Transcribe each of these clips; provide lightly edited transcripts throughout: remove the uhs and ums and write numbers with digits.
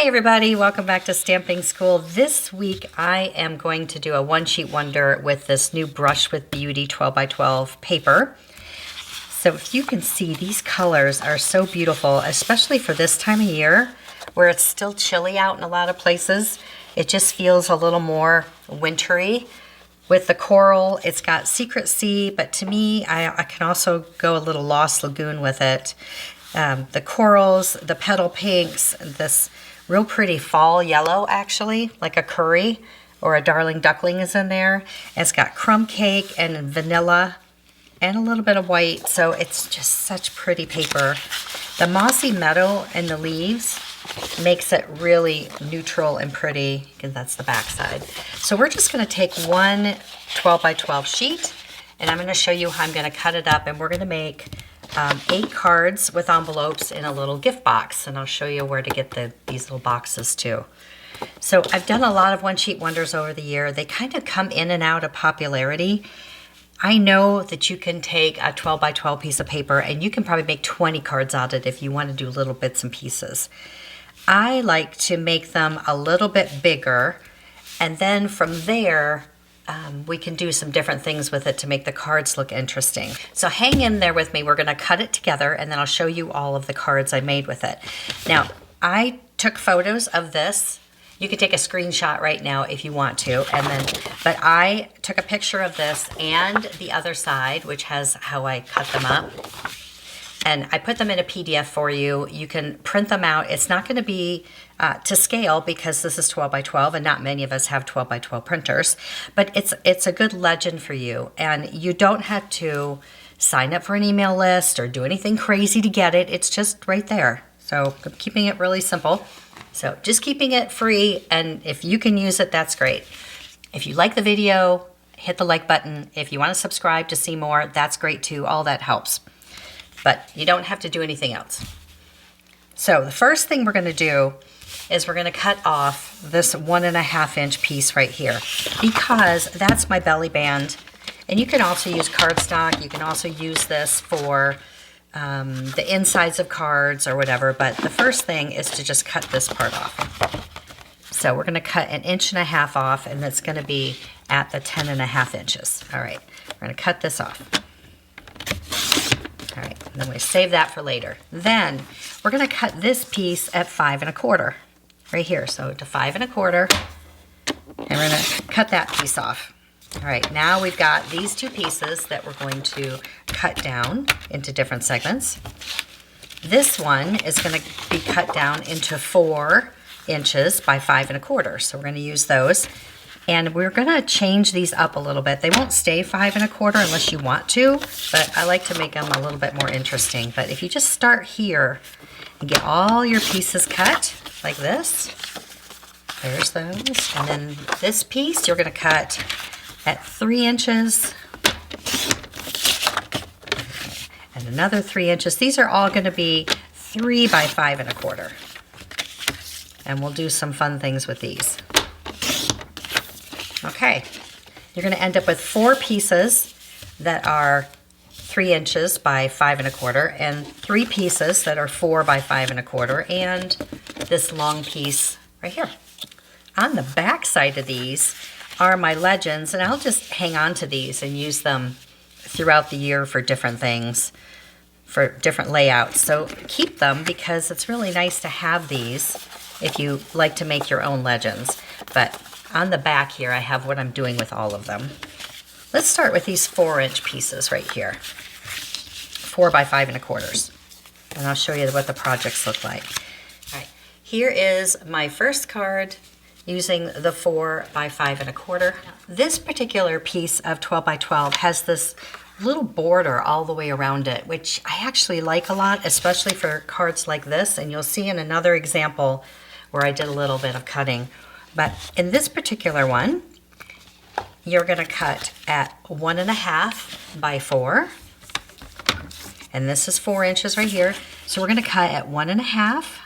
Hey everybody, welcome back to Stamping School. This week I am going to do a one sheet wonder with this new Brush with Beauty 12x12 paper. So if you can see, these colors are so beautiful, especially for this time of year where it's still chilly out in a lot of places. It just feels a little more wintry. With the coral, it's got Secret Sea, but to me, I can also go a little Lost Lagoon with it. The corals, the petal pinks, this real pretty fall yellow, actually, like a curry or a darling duckling is in there. It's got crumb cake and vanilla and a little bit of white, so it's just such pretty paper. The mossy meadow in the leaves makes it really neutral and pretty, and that's the back side. So we're just going to take one 12x12 sheet, and I'm going to show you how I'm going to cut it up, and we're going to make 8 cards with envelopes in a little gift box, and I'll show you where to get these little boxes too. So I've done a lot of one sheet wonders over the year. They kind of come in and out of popularity. I know that you can take a 12x12 piece of paper and you can probably make 20 cards out of it if you want to do little bits and pieces. I like to make them a little bit bigger, and then from there we can do some different things with it to make the cards look interesting. So hang in there with me. We're going to cut it together, and then I'll show you all of the cards I made with it. Now, I took photos of this. You can take a screenshot right now if you want to, but I took a picture of this and the other side, which has how I cut them up. And I put them in a PDF for you. You can print them out. It's not going to be to scale because this is 12x12 and not many of us have 12x12 printers. But it's a good legend for you. And you don't have to sign up for an email list or do anything crazy to get it. It's just right there. So I'm keeping it really simple. So just keeping it free. And if you can use it, that's great. If you like the video, hit the like button. If you want to subscribe to see more, that's great too. All that helps. But you don't have to do anything else. So the first thing we're going to do is we're going to cut off this 1.5 inch piece right here, because that's my belly band. And you can also use cardstock. You can also use this for the insides of cards or whatever. But the first thing is to just cut this part off. So we're going to cut 1.5 inches off, and that's going to be at the 10.5 inches. All right, we're going to cut this off. All right, and then we save that for later. Then we're going to cut this piece at 5 1/4, right here. So to 5 1/4, and we're going to cut that piece off. All right, now we've got these two pieces that we're going to cut down into different segments. This one is going to be cut down into 4 inches by 5 1/4. So we're going to use those. And we're going to change these up a little bit. They won't stay 5 1/4 unless you want to, but I like to make them a little bit more interesting. But if you just start here and get all your pieces cut like this, there's those. And then this piece you're going to cut at 3 inches and another 3 inches. These are all going to be 3 by 5 1/4. And we'll do some fun things with these. Okay, you're going to end up with 4 pieces that are 3 inches by 5 1/4 and 3 pieces that are 4 by 5 1/4 and this long piece right here. On the back side of these are my legends, and I'll just hang on to these and use them throughout the year for different things, for different layouts. So keep them because it's really nice to have these if you like to make your own legends. But on the back here, I have what I'm doing with all of them. Let's start with these 4-inch pieces right here. 4 by 5 1/4. And I'll show you what the projects look like. All right, here is my first card using the 4 by 5 1/4. This particular piece of 12x12 has this little border all the way around it, which I actually like a lot, especially for cards like this. And you'll see in another example where I did a little bit of cutting. But in this particular one, you're going to cut at 1.5 by 4. And this is 4 inches right here. So we're going to cut at 1.5.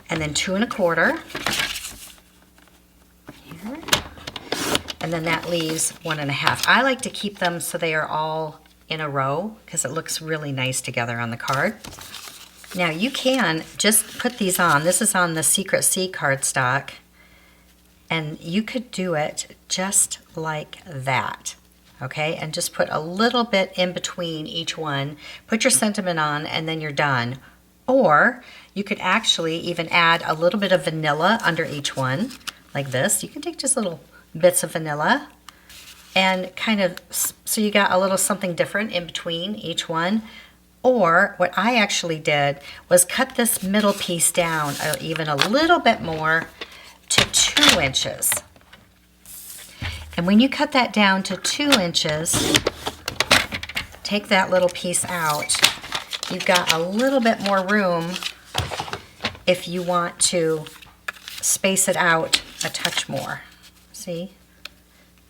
And then 2 1/4. Here. And then that leaves 1.5. I like to keep them so they are all in a row because it looks really nice together on the card. Now you can just put these on. This is on the Secret C cardstock. And you could do it just like that. Okay, and just put a little bit in between each one. Put your sentiment on and then you're done. Or you could actually even add a little bit of vanilla under each one, like this. You can take just little bits of vanilla and kind of, so you got a little something different in between each one. Or what I actually did was cut this middle piece down even a little bit more to 2 inches. And when you cut that down to 2 inches, take that little piece out. You've got a little bit more room if you want to space it out a touch more. See?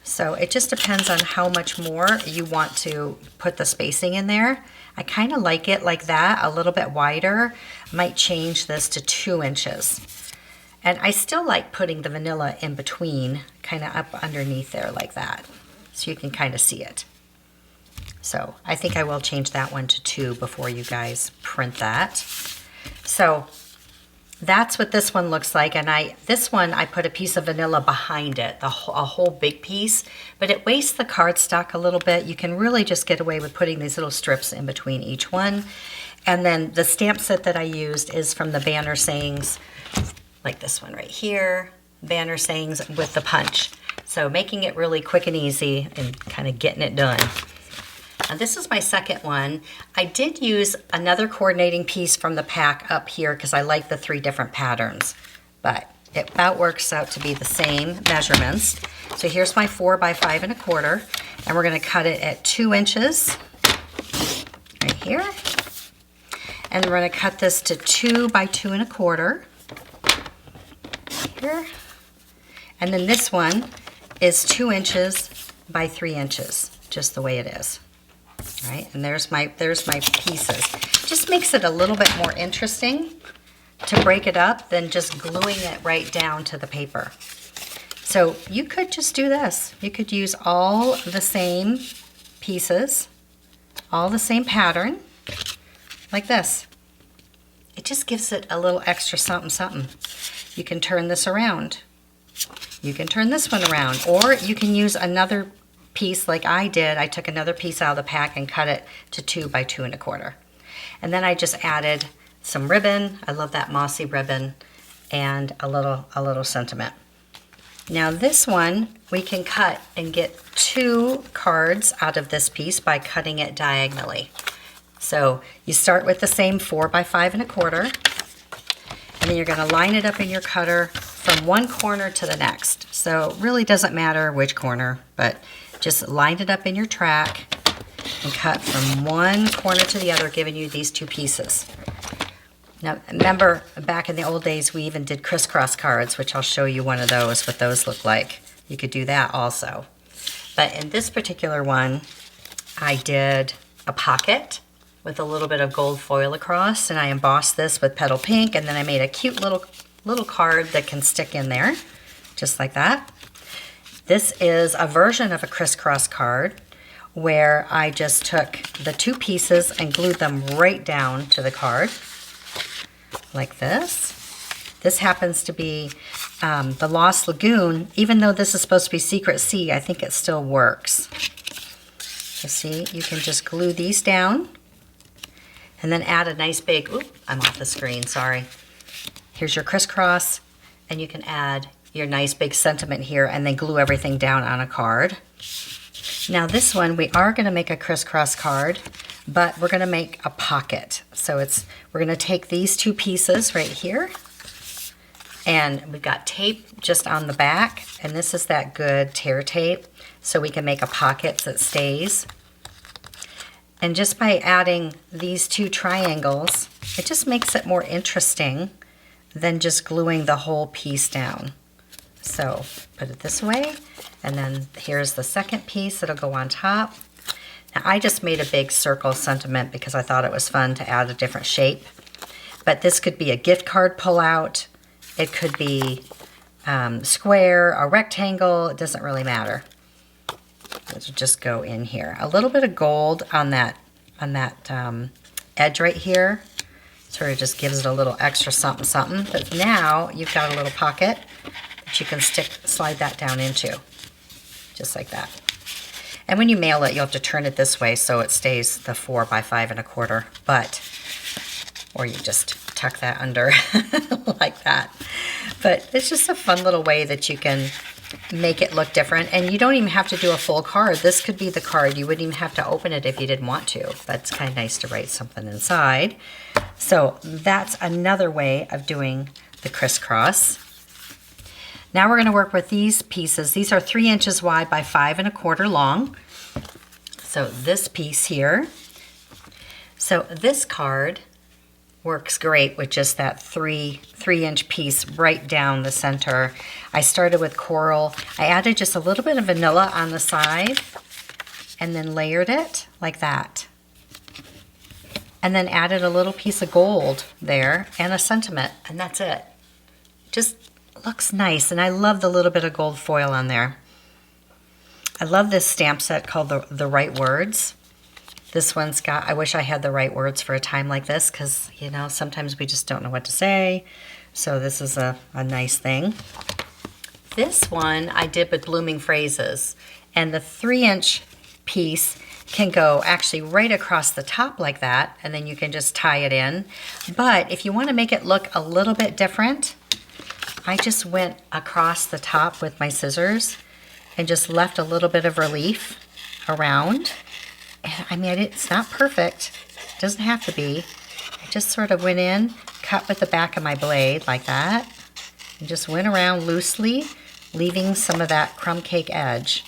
So it just depends on how much more you want to put the spacing in there. I kind of like it like that, a little bit wider. Might change this to 2 inches. And I still like putting the vanilla in between, kind of up underneath there like that, so you can kind of see it. So I think I will change that one to 2 before you guys print that. So that's what this one looks like. And this one, I put a piece of vanilla behind it, a whole big piece, but it wastes the cardstock a little bit. You can really just get away with putting these little strips in between each one. And then the stamp set that I used is from the banner sayings, like this one right here, banner sayings with the punch. So making it really quick and easy and kind of getting it done. Now this is my second one. I did use another coordinating piece from the pack up here because I like the 3 different patterns, but it about works out to be the same measurements. So here's my 4 by 5 1/4, and we're gonna cut it at 2 inches right here. And we're gonna cut this to 2 by 2 1/4. Here. And then this one is 2 inches by 3 inches, just the way it is. All right, and there's my pieces. Just makes it a little bit more interesting to break it up than just gluing it right down to the paper. So you could just do this. You could use all the same pieces, all the same pattern, like this. It just gives it a little extra something, something. You can turn this around. You can turn this one around, or you can use another piece like I did. I took another piece out of the pack and cut it to 2 by 2 1/4. And then I just added some ribbon. I love that mossy ribbon, and a little sentiment. Now this one we can cut and get 2 cards out of this piece by cutting it diagonally. So you start with the same 4 by 5 1/4. And then you're going to line it up in your cutter from one corner to the next. So it really doesn't matter which corner, but just line it up in your track and cut from one corner to the other, giving you these 2 pieces. Now remember, back in the old days, we even did crisscross cards, which I'll show you one of those, what those look like. You could do that also. But in this particular one, I did a pocket with a little bit of gold foil across, and I embossed this with petal pink, and then I made a cute little card that can stick in there, just like that. This is a version of a crisscross card where I just took the 2 pieces and glued them right down to the card, like this. This happens to be the Lost Lagoon. Even though this is supposed to be Secret Sea, I think it still works. You see, you can just glue these down, and then add a nice big, oop, I'm off the screen, sorry. Here's your crisscross, and you can add your nice big sentiment here and then glue everything down on a card. Now this one, we are gonna make a crisscross card, but we're gonna make a pocket. So we're gonna take these 2 pieces right here, and we've got tape just on the back, and this is that good tear tape, so we can make a pocket that stays. And just by adding these 2 triangles, it just makes it more interesting than just gluing the whole piece down. So put it this way, and then here's the second piece that'll go on top. Now I just made a big circle sentiment because I thought it was fun to add a different shape. But this could be a gift card pullout. It could be square, a rectangle, it doesn't really matter. It'll just go in here. A little bit of gold on that edge right here. Sort of just gives it a little extra something something. But now you've got a little pocket that you can slide that down into, just like that. And when you mail it, you'll have to turn it this way so it stays the 4 by 5 1/4. But, or you just tuck that under like that. But it's just a fun little way that you can make it look different. And you don't even have to do a full card. This could be the card. You wouldn't even have to open it if you didn't want to. But it's kind of nice to write something inside. So that's another way of doing the crisscross. Now we're going to work with these pieces. These are 3 inches wide by 5 1/4 long. So this piece here. So this card works great with just that 3-inch piece right down the center. I started with coral. I added just a little bit of vanilla on the side and then layered it like that. And then added a little piece of gold there and a sentiment, and that's it. Just looks nice, and I love the little bit of gold foil on there. I love this stamp set called the Right Words. This one's got, I wish I had the right words for a time like this, because, you know, sometimes we just don't know what to say. So this is a nice thing. This one I did with blooming phrases, and the 3-inch piece can go actually right across the top like that, and then you can just tie it in. But if you want to make it look a little bit different, I just went across the top with my scissors and just left a little bit of relief around. And I mean, it's not perfect. It doesn't have to be. I just sort of went in, cut with the back of my blade like that, and just went around loosely, leaving some of that crumb cake edge.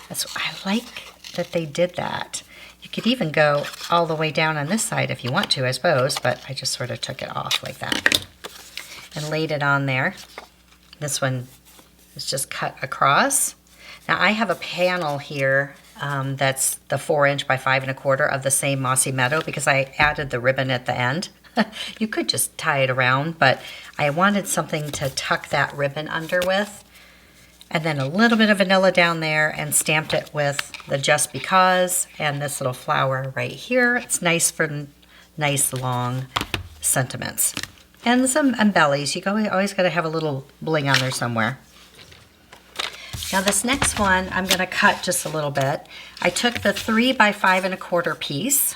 I like that they did that. You could even go all the way down on this side if you want to, I suppose, but I just sort of took it off like that and laid it on there. This one is just cut across. Now I have a panel here that's the 4-inch by 5 1/4 of the same Mossy Meadow, because I added the ribbon at the end. You could just tie it around, but I wanted something to tuck that ribbon under with. And then a little bit of vanilla down there, and stamped it with the Just Because and this little flower right here. It's nice for nice long sentiments. And some embellies. You always got to have a little bling on there somewhere. Now this next one, I'm going to cut just a little bit. I took the 3 by 5 1/4 piece,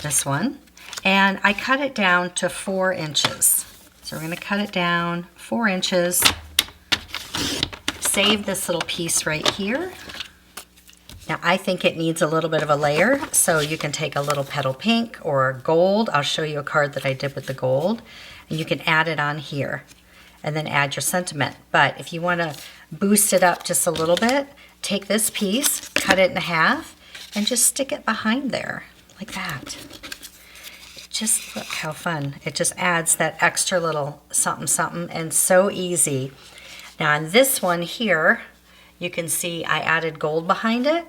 this one, and I cut it down to 4 inches. So we're going to cut it down 4 inches. Save this little piece right here. Now I think it needs a little bit of a layer, so you can take a little petal pink or gold. I'll show you a card that I did with the gold, and you can add it on here and then add your sentiment. But if you want to boost it up just a little bit, take this piece, cut it in half, and just stick it behind there like that. Just look how fun. It just adds that extra little something something, and so easy. Now on this one here, you can see I added gold behind it.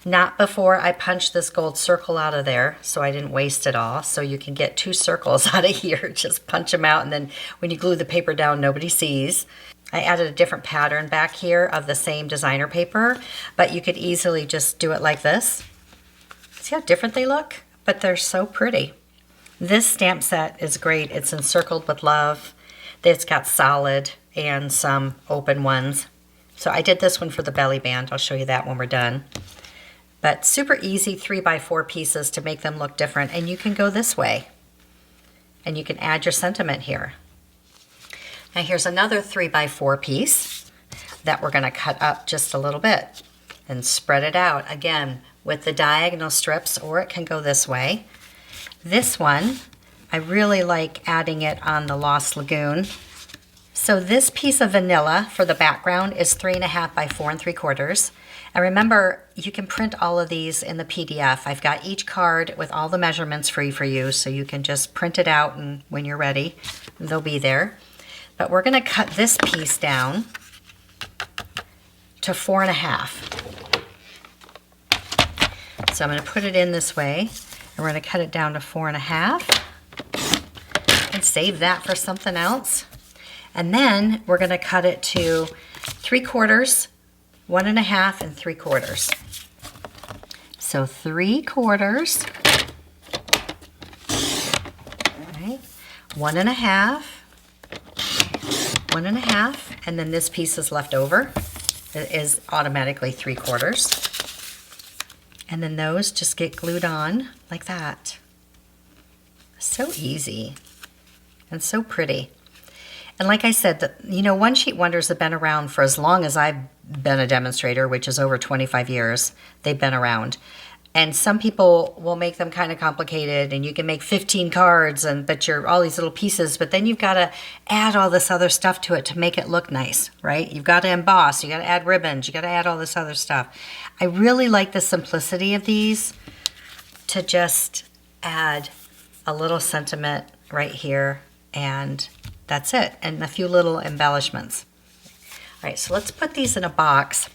Not before I punched this gold circle out of there, so I didn't waste it all. So you can get 2 circles out of here. Just punch them out, and then when you glue the paper down, nobody sees. I added a different pattern back here of the same designer paper, but you could easily just do it like this. See how different they look? But they're so pretty. This stamp set is great. It's encircled with love. It's got solid and some open ones. So I did this one for the belly band. I'll show you that when we're done. But super easy 3 by 4 pieces to make them look different. And you can go this way. And you can add your sentiment here. Now here's another 3 by 4 piece that we're going to cut up just a little bit and spread it out again with the diagonal strips, or it can go this way. This one, I really like adding it on the Lost Lagoon. So this piece of vanilla for the background is 3.5 by 4 3/4. And remember, you can print all of these in the PDF. I've got each card with all the measurements free for you, so you can just print it out, and when you're ready, they'll be there. But we're going to cut this piece down to 4.5. So I'm going to put it in this way, and we're going to cut it down to 4.5 and save that for something else. And then we're going to cut it to 3/4, 1.5, and 3/4. So 3/4, 1.5, 1.5, and then this piece is left over. It is automatically 3/4. And then those just get glued on like that. So easy and so pretty. And like I said, you know, one sheet wonders have been around for as long as I've been a demonstrator, which is over 25 years. They've been around. And some people will make them kind of complicated, and you can make 15 cards, but you're all these little pieces, but then you've got to add all this other stuff to it to make it look nice, right? You've got to emboss, you got to add ribbons, you got to add all this other stuff. I really like the simplicity of these, to just add a little sentiment right here, and that's it, and a few little embellishments. All right, so let's put these in a box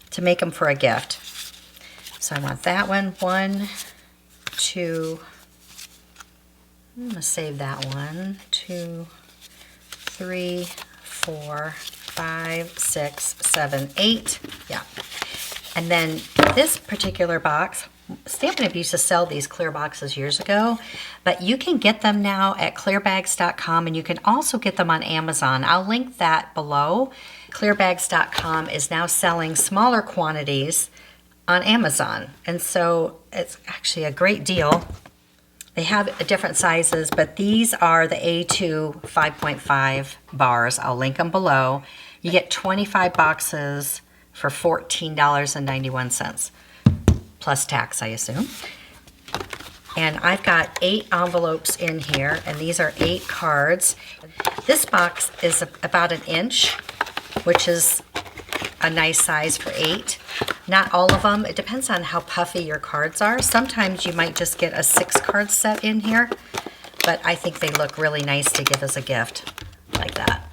to make them for a gift. So I want that one, 1, 2, I'm gonna save that 1, 2, 3, 4, 5, 6, 7, 8, yeah. And then this particular box, Stampin' used to sell these clear boxes years ago, but you can get them now at clearbags.com, and you can also get them on Amazon. I'll link that below. Clearbags.com is now selling smaller quantities on Amazon, and so it's actually a great deal. They have different sizes, but these are the A2 5.5 bars. I'll link them below. You get 25 boxes for $14.91. Plus tax, I assume. And I've got 8 envelopes in here, and these are 8 cards. This box is about 1 inch, which is a nice size for 8. Not all of them. It depends on how puffy your cards are. Sometimes you might just get a 6-card set in here, but I think they look really nice to give as a gift, like that.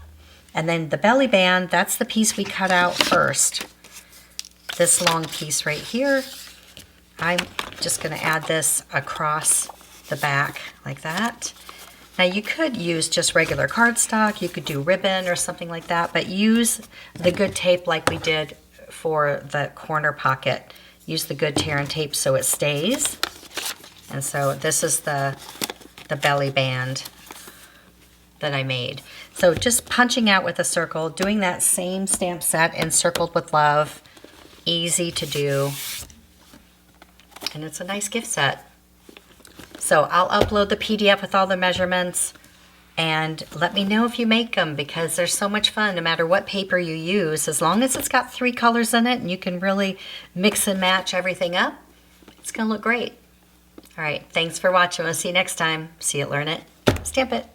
And then the belly band, that's the piece we cut out first. This long piece right here. I'm just going to add this across the back like that. Now you could use just regular cardstock, you could do ribbon or something like that, but use the good tape like we did for the corner pocket. Use the good tear and tape so it stays. And so this is the belly band that I made. So just punching out with a circle, doing that same stamp set, Encircled with Love. Easy to do. And it's a nice gift set. So I'll upload the PDF with all the measurements, and let me know if you make them, because they're so much fun no matter what paper you use. As long as it's got 3 colors in it and you can really mix and match everything up, it's going to look great. All right, thanks for watching. We'll see you next time. See it, learn it, stamp it.